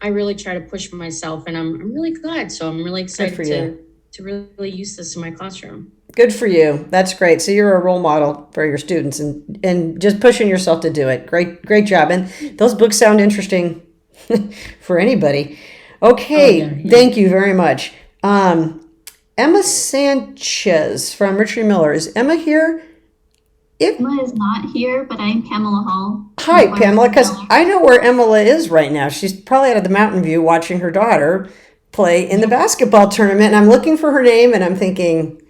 Speaker 18: I really try to push myself, and I'm really glad. So I'm really excited really use this in my classroom.
Speaker 5: Good for you. That's great. So you're a role model for your students and just pushing yourself to do it. Great job. And those books sound interesting for anybody. Okay. Thank you very much. Emma Sanchez from Richard Miller. Is Emma here?
Speaker 19: Emma is not here, but I'm Pamela Hall.
Speaker 5: Hi, Pamela, because I know where Emma is right now. She's probably out of the Mountain View watching her daughter play in the basketball tournament. And I'm looking for her name and I'm thinking,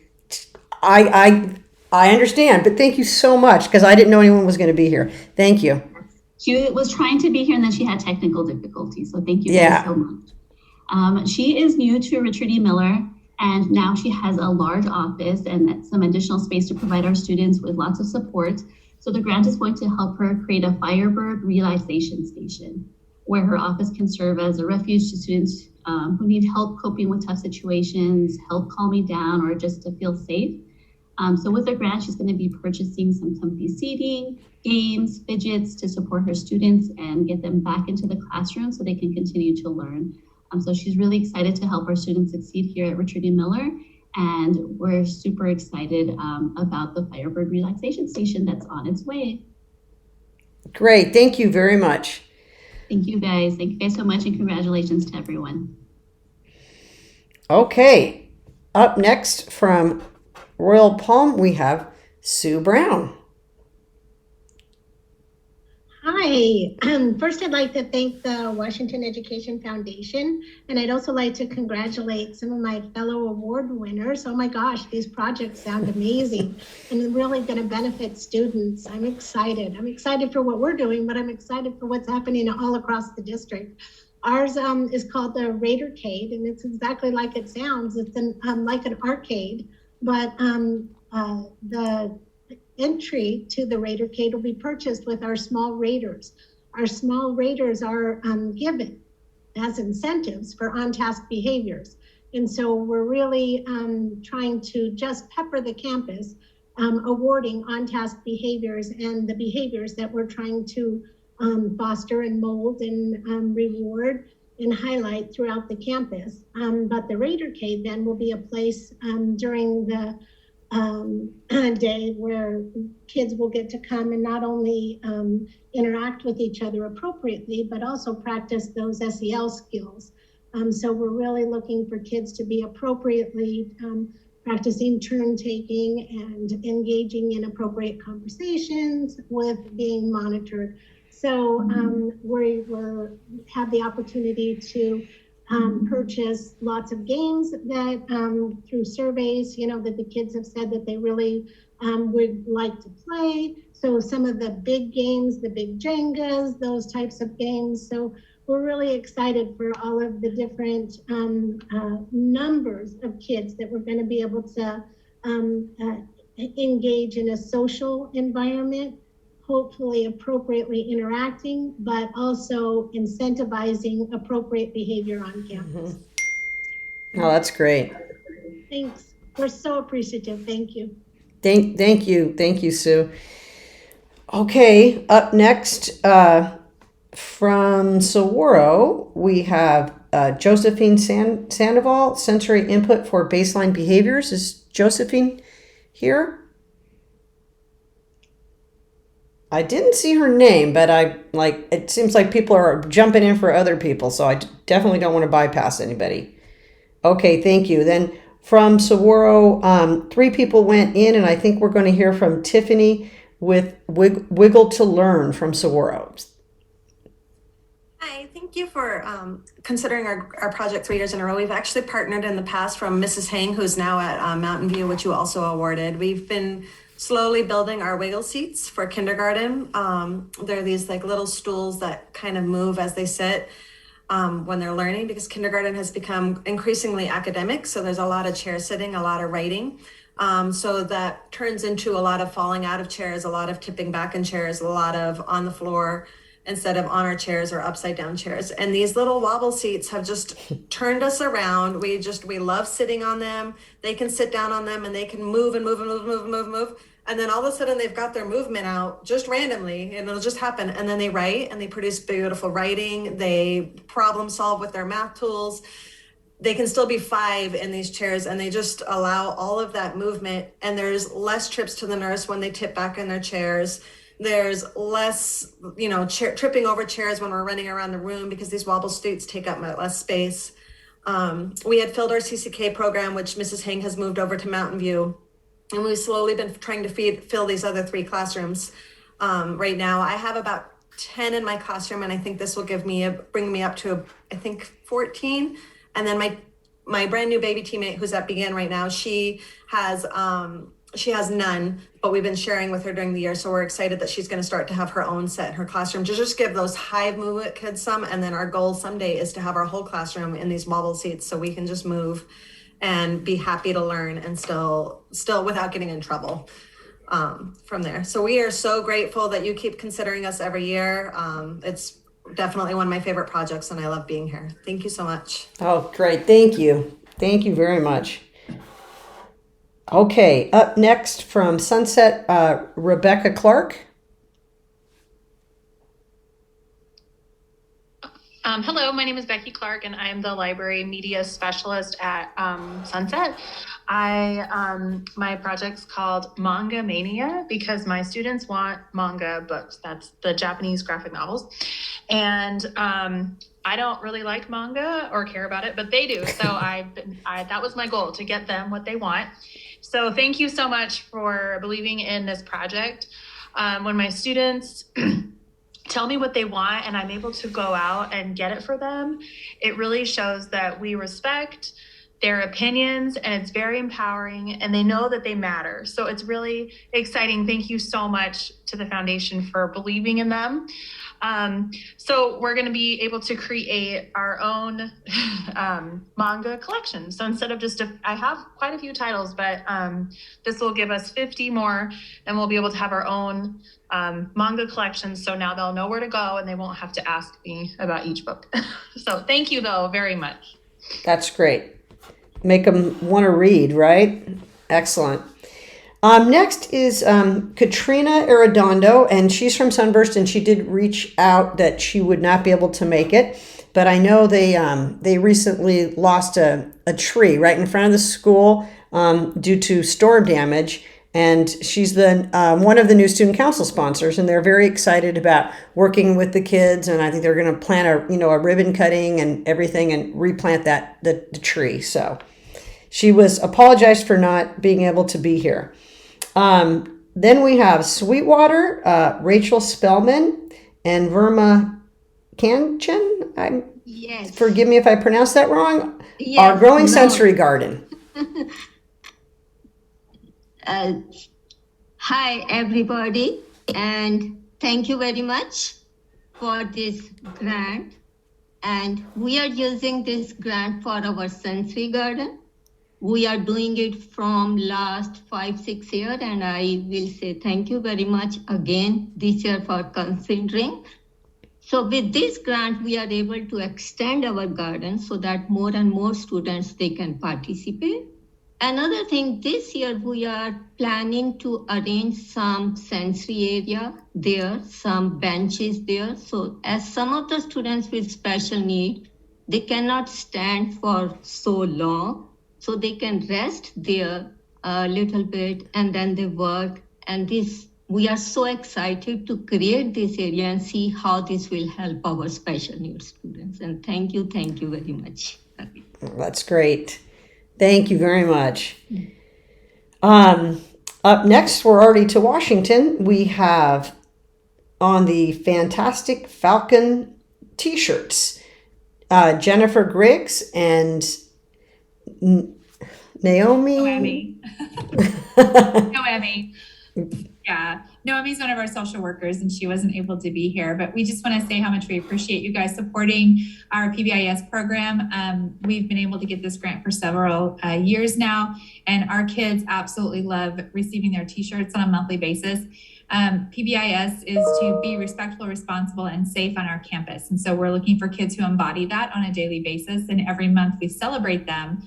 Speaker 5: I understand, but thank you so much because I didn't know anyone was going to be here. Thank you.
Speaker 19: She was trying to be here and then she had technical difficulties. So thank you guys so much. She is new to Richard E. Miller, and now she has a large office and some additional space to provide our students with lots of support. So the grant is going to help her create a Firebird relaxation station where her office can serve as a refuge to students who need help coping with tough situations, help calming down, or just to feel safe. So with the grant, she's going to be purchasing some comfy seating, games, fidgets to support her students and get them back into the classroom so they can continue to learn. So she's really excited to help our students succeed here at Richard E. Miller. And we're super excited about the Firebird Relaxation Station that's on its way.
Speaker 5: Great. Thank you very much.
Speaker 19: Thank you guys. Thank you guys so much and congratulations to everyone.
Speaker 5: Okay. Up next from Royal Palm, we have Sue Brown.
Speaker 20: Hi. First, I'd like to thank the Washington Education Foundation, and I'd also like to congratulate some of my fellow award winners. Oh my gosh, these projects sound amazing and really going to benefit students. I'm excited. I'm excited for what we're doing, but I'm excited for what's happening all across the district. Ours is called the Raidercade, and it's exactly like it sounds. It's like an arcade, but the entry to the Raidercade will be purchased with our small raiders. Our small raiders are given as incentives for on-task behaviors. And so we're really trying to just pepper the campus, awarding on-task behaviors and the behaviors that we're trying to foster and mold and reward and highlight throughout the campus. But the Raidercade then will be a place during the day where kids will get to come and not only interact with each other appropriately, but also practice those SEL skills. So we're really looking for kids to be appropriately practicing turn taking and engaging in appropriate conversations with being monitored. So we have the opportunity to purchase lots of games that through surveys, that the kids have said that they really would like to play. So some of the big games, the big Jengas, those types of games. So we're really excited for all of the different numbers of kids that we're going to be able to engage in a social environment, hopefully appropriately interacting, but also incentivizing appropriate behavior on campus.
Speaker 5: Oh, that's great.
Speaker 20: Thanks. We're so appreciative. Thank you.
Speaker 5: Thank you. Thank you, Sue. Okay, up next from Saguaro, we have Josephine Sandoval, Sensory Input for Baseline Behaviors. Is Josephine here? I didn't see her name, but it seems like people are jumping in for other people, so I definitely don't want to bypass anybody. Okay, thank you. Then from Saguaro, 3 people went in, and I think we're going to hear from Tiffany with Wiggle to Learn from Saguaro.
Speaker 21: Hi, thank you for considering our project 3 years in a row. We've actually partnered in the past from Mrs. Hang, who's now at Mountain View, which you also awarded. We've been slowly building our wiggle seats for kindergarten. They're these little stools that kind of move as they sit when they're learning, because kindergarten has become increasingly academic. So there's a lot of chair sitting, a lot of writing. So that turns into a lot of falling out of chairs, a lot of tipping back in chairs, a lot of on the floor instead of on our chairs or upside down chairs. And these little wobble seats have just turned us around. We love sitting on them. They can sit down on them and they can move and move and move, move, move, move. And then all of a sudden they've got their movement out just randomly, and it'll just happen. And then they write and they produce beautiful writing. They problem solve with their math tools. they can still be 5 in these chairs, and they just allow all of that movement. And there's less trips to the nurse when they tip back in their chairs. There's less, tripping over chairs when we're running around the room because these wobble seats take up less space. We had filled our CCK program, which Mrs. Hang has moved over to Mountain View. And we've slowly been trying to fill these other 3 classrooms. Right now, I have about 10 in my classroom, and I think this will bring me up to, I think, 14. And then my brand new baby teammate who's at Begin right now, she has none, but we've been sharing with her during the year. So we're excited that she's going to start to have her own set in her classroom to just give those high movement kids some. And then our goal someday is to have our whole classroom in these wobble seats so we can just move and be happy to learn and still without getting in trouble from there. So we are so grateful that you keep considering us every year. It's definitely one of my favorite projects, and I love being here. Thank you so much.
Speaker 5: Oh, great. Thank you. Thank you very much. Okay, up next from Sunset, Rebecca Clark.
Speaker 3: Hello, my name is Becky Clark, and I am the library media specialist at Sunset. My project's called Manga Mania because my students want manga books. That's the Japanese graphic novels. And I don't really like manga or care about it, but they do. So that was my goal, to get them what they want. So thank you so much for believing in this project. When my students tell me what they want and I'm able to go out and get it for them, it really shows that we respect their opinions, and it's very empowering, and they know that they matter. So it's really exciting. Thank you so much to the foundation for believing in them. So we're going to be able to create our own manga collection. So instead of I have quite a few titles, but this will give us 50 more, and we'll be able to have our own manga collection. So now they'll know where to go, and they won't have to ask me about each book. So thank you, though, very much.
Speaker 5: That's great. Make them want to read, right? Excellent. Next is Katrina Arredondo, and she's from Sunburst, and she did reach out that she would not be able to make it, but I know they recently lost a tree right in front of the school due to storm damage, and she's one of the new student council sponsors, and they're very excited about working with the kids, and I think they're going to plan a ribbon cutting and everything and replant the tree. So she was apologized for not being able to be here. Then we have Sweetwater, Rachel Spellman, and Verma Kanchan.
Speaker 22: Yes.
Speaker 5: Forgive me if I pronounced that wrong.
Speaker 22: Yes,
Speaker 5: Our Growing Sensory Garden.
Speaker 22: Hi, everybody, and thank you very much for this grant. And we are using this grant for our sensory garden. We are doing it from last 5-6 years, and I will say thank you very much again this year for considering. So with this grant, we are able to extend our garden so that more and more students, they can participate. Another thing, this year we are planning to arrange some sensory area there, some benches there. So as some of the students with special need, they cannot stand for so long. So they can rest there a little bit and then they work. And we are so excited to create this area and see how this will help our special needs students. And thank you very much.
Speaker 5: That's great. Thank you very much. Up next, we're already to Washington. We have on the Fantastic Falcon t-shirts, Jennifer Griggs and Naomi.
Speaker 23: Noemi. Yeah. Noemi's one of our social workers, and she wasn't able to be here, but we just want to say how much we appreciate you guys supporting our PBIS program. We've been able to get this grant for several years now, and our kids absolutely love receiving their t-shirts on a monthly basis. PBIS is to be respectful, responsible, and safe on our campus. And so we're looking for kids who embody that on a daily basis. And every month we celebrate them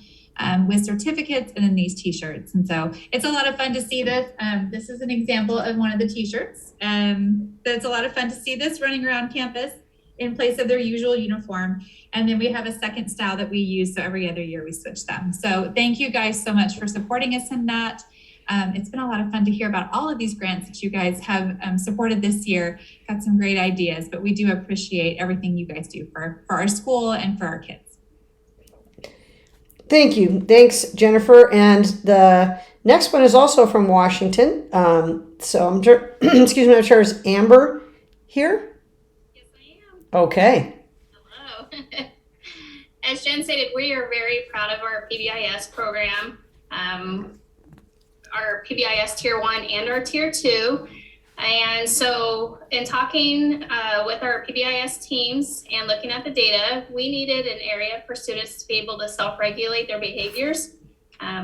Speaker 23: with certificates and then these t-shirts. And so it's a lot of fun to see this. This is an example of one of the t-shirts. So it's a lot of fun to see this running around campus. in place of their usual uniform. And then we have a second style that we use. So every other year we switch them. So thank you guys so much for supporting us in that. It's been a lot of fun to hear about all of these grants that you guys have supported this year. Got some great ideas, but we do appreciate everything you guys do for our school and for our kids.
Speaker 5: Thank you. Thanks, Jennifer. And the next one is also from Washington. So I'm sure, excuse me, I'm sure is Amber here?
Speaker 2: Yes, I am.
Speaker 5: Okay.
Speaker 2: Hello. As Jen stated, we are very proud of our PBIS program. Our PBIS Tier 1 and our Tier 2. And so in talking with our PBIS teams and looking at the data, we needed an area for students to be able to self-regulate their behaviors.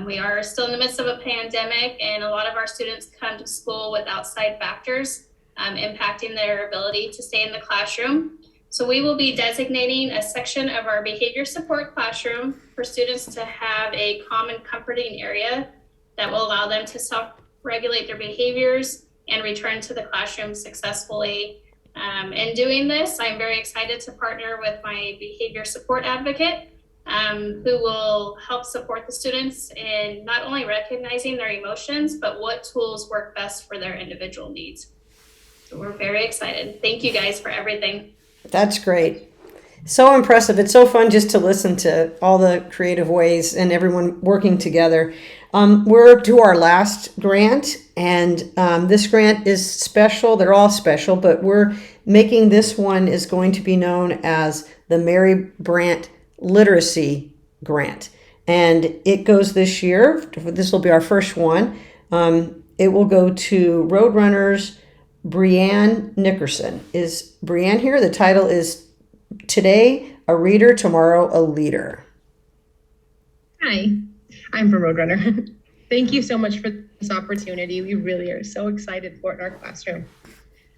Speaker 2: We are still in the midst of a pandemic, and a lot of our students come to school with outside factors impacting their ability to stay in the classroom. So we will be designating a section of our behavior support classroom for students to have a common comforting area that will allow them to self-regulate their behaviors and return to the classroom successfully. In doing this, I'm very excited to partner with my behavior support advocate, who will help support the students in not only recognizing their emotions, but what tools work best for their individual needs. So we're very excited. Thank you guys for everything.
Speaker 5: That's great. So impressive. It's so fun just to listen to all the creative ways and everyone working together. We're to our last grant, and this grant is special. They're all special, but we're making this one is going to be known as the Mary Brandt Literacy Grant. And it goes this year. This will be our first one. It will go to Roadrunners Brianne Nickerson. Is Brianne here? The title is Today, a Reader, Tomorrow, a Leader.
Speaker 4: Hi, I'm from Roadrunner. Thank you so much for this opportunity. We really are so excited for it in our classroom.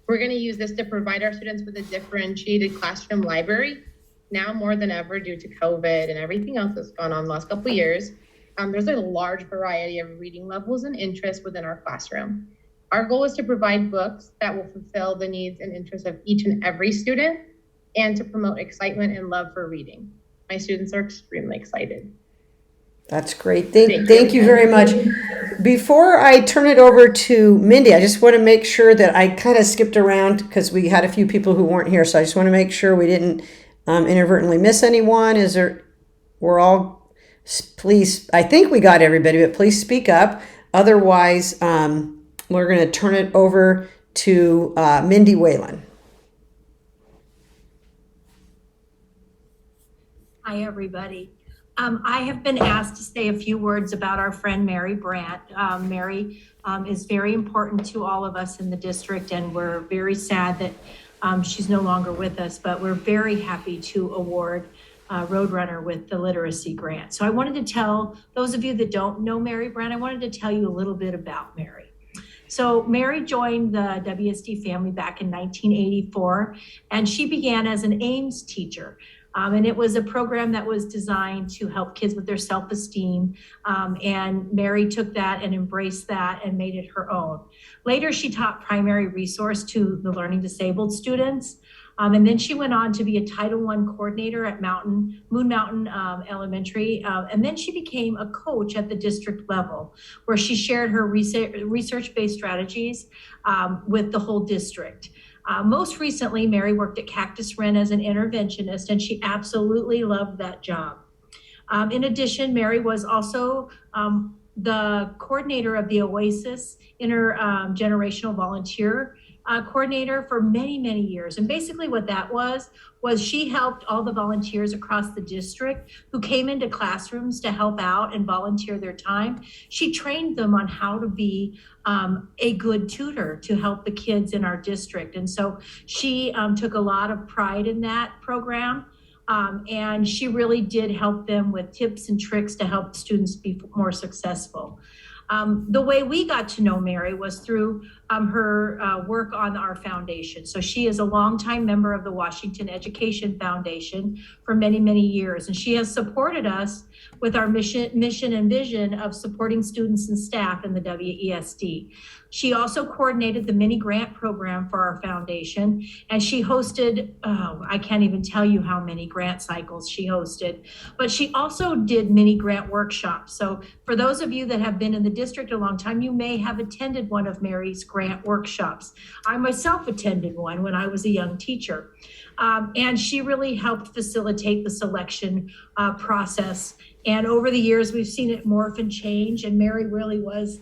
Speaker 4: We're going to use this to provide our students with a differentiated classroom library. Now more than ever, due to COVID and everything else that's gone on the last couple of years, there's a large variety of reading levels and interests within our classroom. Our goal is to provide books that will fulfill the needs and interests of each and every student, and to promote excitement and love for reading. My students are extremely excited.
Speaker 5: That's great. Thank you very much. Before I turn it over to Mindy, I just want to make sure that I kind of skipped around because we had a few people who weren't here. So I just want to make sure we didn't inadvertently miss anyone. We're all, please, I think we got everybody, but please speak up. Otherwise, we're going to turn it over to Mindy Whalen.
Speaker 6: Hi, everybody. I have been asked to say a few words about our friend Mary Brandt. Mary is very important to all of us in the district, and we're very sad that she's no longer with us, but we're very happy to award Roadrunner with the literacy grant. So I wanted to tell those of you that don't know Mary Brandt, I wanted to tell you a little bit about Mary. So Mary joined the WESD family back in 1984, and she began as an Ames teacher. And it was a program that was designed to help kids with their self-esteem. And Mary took that and embraced that and made it her own. Later, she taught primary resource to the learning disabled students. And then she went on to be a Title I coordinator at Moon Mountain Elementary. And then she became a coach at the district level, where she shared her research-based strategies with the whole district. Most recently, Mary worked at Cactus Wren as an interventionist, and she absolutely loved that job. In addition, Mary was also the coordinator of the Oasis Intergenerational Volunteer coordinator for many, many years. And basically what that was she helped all the volunteers across the district who came into classrooms to help out and volunteer their time. She trained them on how to be a good tutor to help the kids in our district. And so she took a lot of pride in that program. And she really did help them with tips and tricks to help students be more successful. The way we got to know Mary was through her work on our foundation. So she is a longtime member of the Washington Education Foundation for many, many years. And she has supported us with our mission and vision of supporting students and staff in the WESD. She also coordinated the mini grant program for our foundation, and she hosted, I can't even tell you how many grant cycles she hosted, but she also did mini grant workshops. So for those of you that have been in the district a long time, you may have attended one of Mary's grant workshops. I myself attended one when I was a young teacher. And she really helped facilitate the selection process. And over the years, we've seen it morph and change, and Mary really was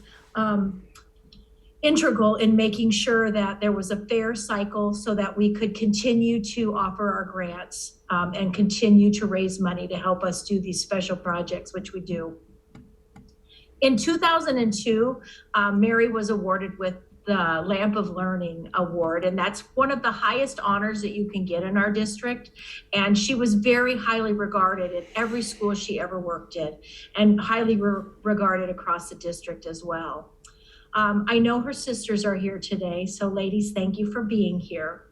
Speaker 6: integral in making sure that there was a fair cycle so that we could continue to offer our grants and continue to raise money to help us do these special projects, which we do. In 2002, Mary was awarded with the Lamp of Learning Award, and that's one of the highest honors that you can get in our district. And she was very highly regarded in every school she ever worked in, and highly regarded across the district as well. I know her sisters are here today, so ladies, thank you for being here.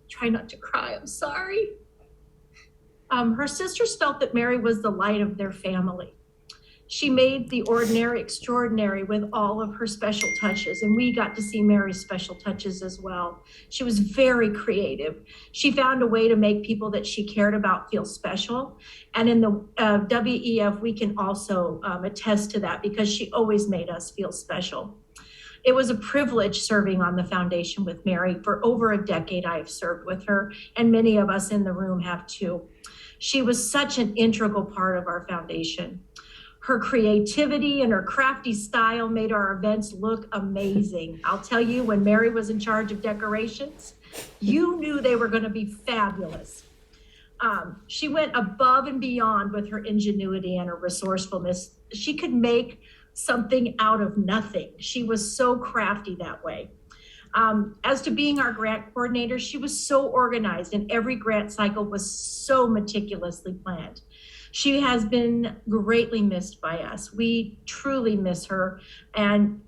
Speaker 6: Try not to cry, I'm sorry. Her sisters felt that Mary was the light of their family. She made the ordinary extraordinary with all of her special touches, and we got to see Mary's special touches as well. She was very creative. She found a way to make people that she cared about feel special. And in the WEF, we can also attest to that because she always made us feel special. It was a privilege serving on the foundation with Mary. For over a decade, I have served with her, and many of us in the room have too. She was such an integral part of our foundation. Her creativity and her crafty style made our events look amazing. I'll tell you, when Mary was in charge of decorations, you knew they were going to be fabulous. She went above and beyond with her ingenuity and her resourcefulness. She could make something out of nothing. She was so crafty that way. As to being our grant coordinator, she was so organized, and every grant cycle was so meticulously planned. She has been greatly missed by us. We truly miss her, and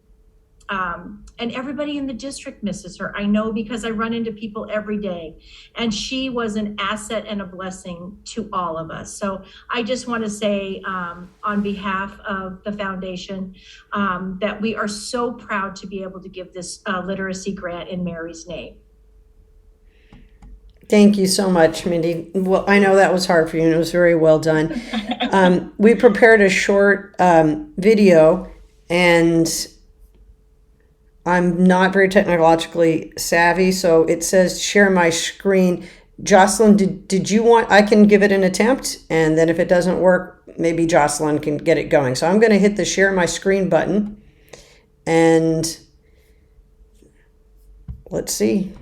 Speaker 6: everybody in the district misses her. I know because I run into people every day, and she was an asset and a blessing to all of us. So I just want to say on behalf of the foundation that we are so proud to be able to give this literacy grant in Mary's name.
Speaker 5: Thank you so much, Mindy. Well, I know that was hard for you, and it was very well done. We prepared a short video, and I'm not very technologically savvy, so it says share my screen. Jocelyn, did you want, I can give it an attempt, and then if it doesn't work, maybe Jocelyn can get it going. So I'm going to hit the share my screen button, and let's see.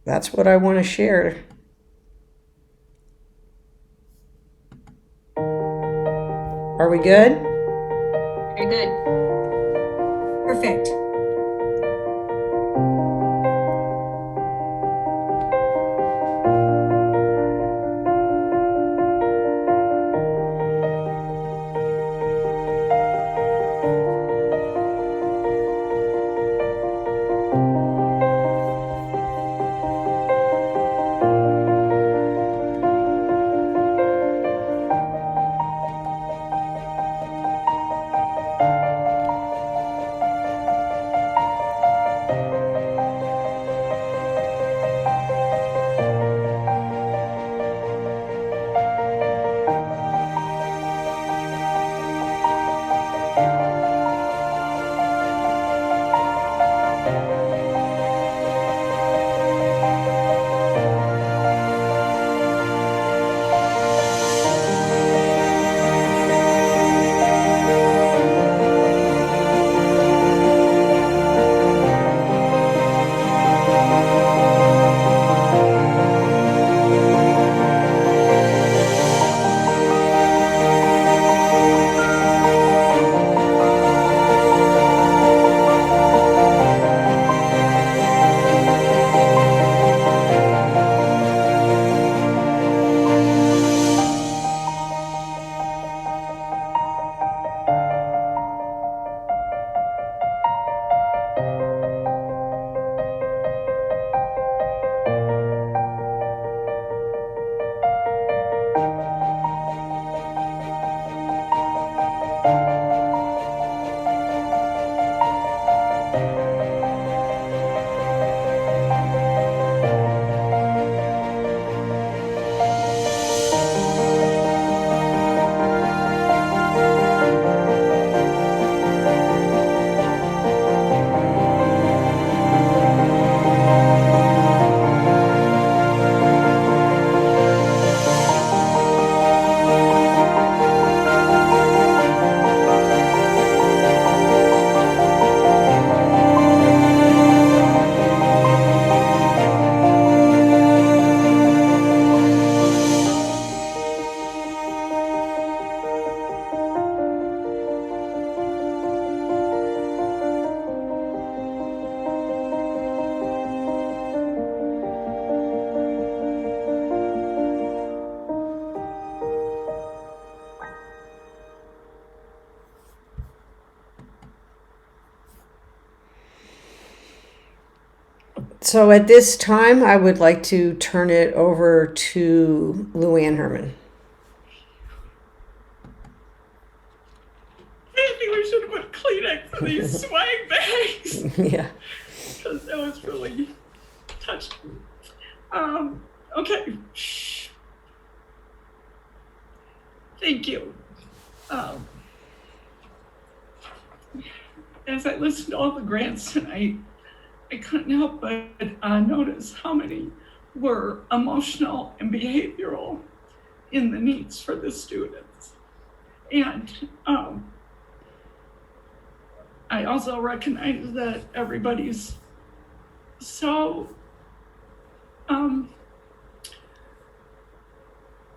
Speaker 5: That's what I want to share. Are we good?
Speaker 22: Very good.
Speaker 9: Perfect.
Speaker 5: So at this time, I would like to turn it over to Luann Herman.
Speaker 1: I think we should have put Kleenex in these swag bags.
Speaker 5: Yeah.
Speaker 1: Because that was really touching. Okay. Thank you. As I listened to all the grants tonight, I couldn't help but notice how many were emotional and behavioral in the needs for the students. And I also recognize that everybody's so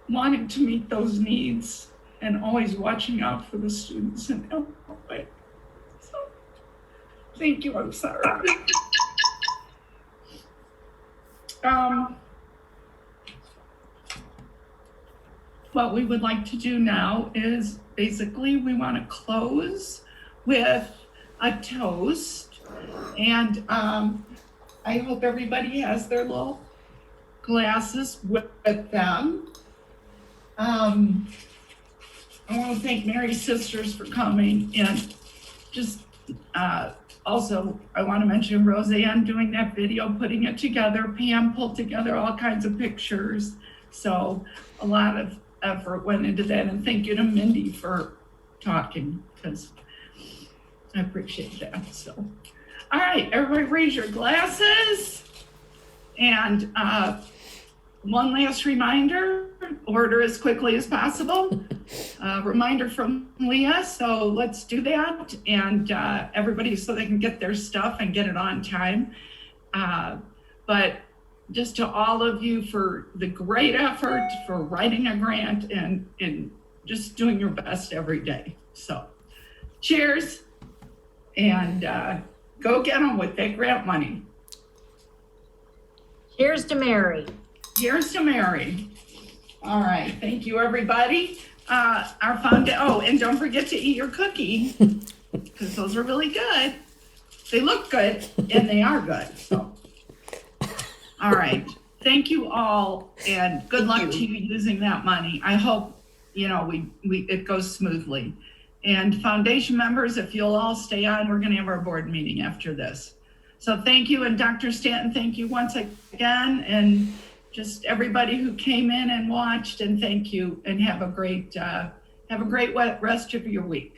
Speaker 1: wanting to meet those needs and always watching out for the students in every way. So, thank you. I'm sorry. What we would like to do now is basically we want to close with a toast, and I hope everybody has their little glasses with them. I want to thank Mary's sisters for coming, and just also I want to mention Roseanne doing that video, putting it together. Pam pulled together all kinds of pictures, so a lot of effort went into that, and thank you to Mindy for talking, because I appreciate that. So, all right, everybody raise your glasses. And one last reminder, order as quickly as possible. Reminder from Leah, so let's do that. And everybody, so they can get their stuff and get it on time. But just to all of you for the great effort, for writing a grant and just doing your best every day. So cheers, and go get them with that grant money.
Speaker 6: Cheers to Mary.
Speaker 1: Cheers to Mary. All right, thank you, everybody. Our and don't forget to eat your cookie, because those are really good. They look good, and they are good, so. All right, thank you all, and good luck to you using that money. I hope, it goes smoothly. And foundation members, if you'll all stay on, we're gonna have our board meeting after this. So thank you, and Dr. Stanton, thank you once again, and just everybody who came in and watched, and thank you, and have a great rest of your week.